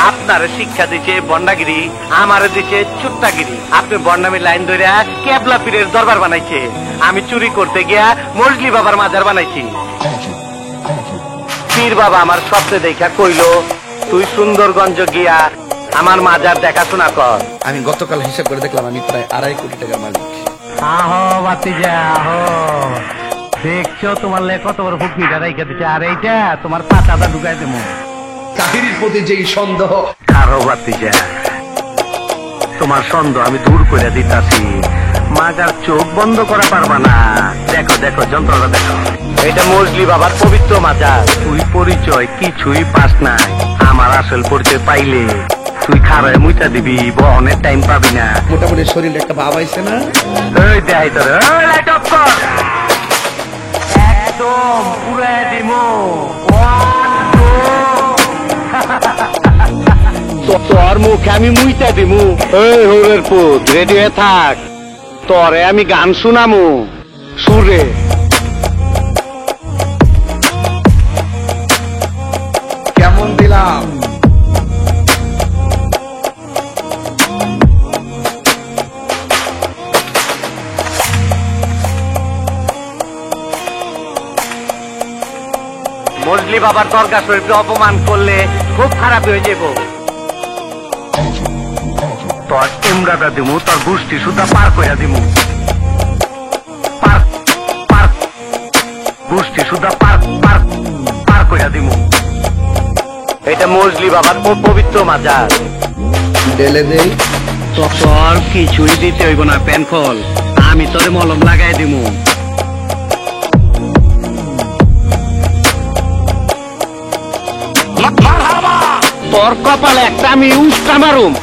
আপনার শিক্ষা দিচ্ছে বন্ডাগিরি, আমারে দিচ্ছে চুট্টাগিরি। আপনি বন্ডামি লাইন ধরে কেবলা পীরের দরবার বানাইছে, আমি চুরি করতে গিয়া মজলি বাবার মাজার বানাইছি। পীর বাবা আমার স্বপ্নে দেখা কইল, তুই সুন্দরগঞ্জ গিয়া আমার মাজার দেখাশোনা কর। আমি গতকাল হিসাব করে দেখলাম আমি প্রায় 2.5 কোটি টাকার মালিক। আহো বাতিজা আহো, দেখছো তোমার লে কত বড় ফুকিটা রাইখা দিচ্ছে, আর এইটা তোমার পাতাটা ঢুকাই দেবো। তাহিরির প্রতি যেই সন্দেহ, আরো বাতিজা তোমার সন্দেহ আমি দূর করে দিতাছি। মাজার চোখ বন্ধ করা পারবা না। দেখো দেখো যন্ত্রটা দেখো, এটা মজলি বাবার পবিত্র মাজার। তুই পরিচয় কিছুই পাস নাই, আমার আসল পরিচয় পাইলে তুই খারায় মুইটা দিবি, বহনের টাইম পাবি না। মোটামুটি শরীরে একটা ভাব আইছে না? এই দেখাই তোর, লাইট অফ কর, একদম পুরাই দিমু। তোর মুখে আমি মুইটা দিমু। এই হোরের পুত রেডি হয়ে থাক, তোরে আমি গান শুনামু সুরে। কেমন দিলাম? মজলি বাবার দরগা শরীফকে অপমান করলে খুব খারাপ হয়ে যাব। তোর এমরাটা দিমু, তোর গোষ্ঠী সুদ্ধা পার করে দিমু, গোষ্ঠী সুদ্ধা পার করে দিমু। এটা মজলি বাবার পবিত্র মাজার। ডেলে দেই। তোর কিছুই দিতে হইব না পেনফল, আমি তোরে মলম লাগাই দিমু। তোর কপালে একটা আমি উস্কা মারুম।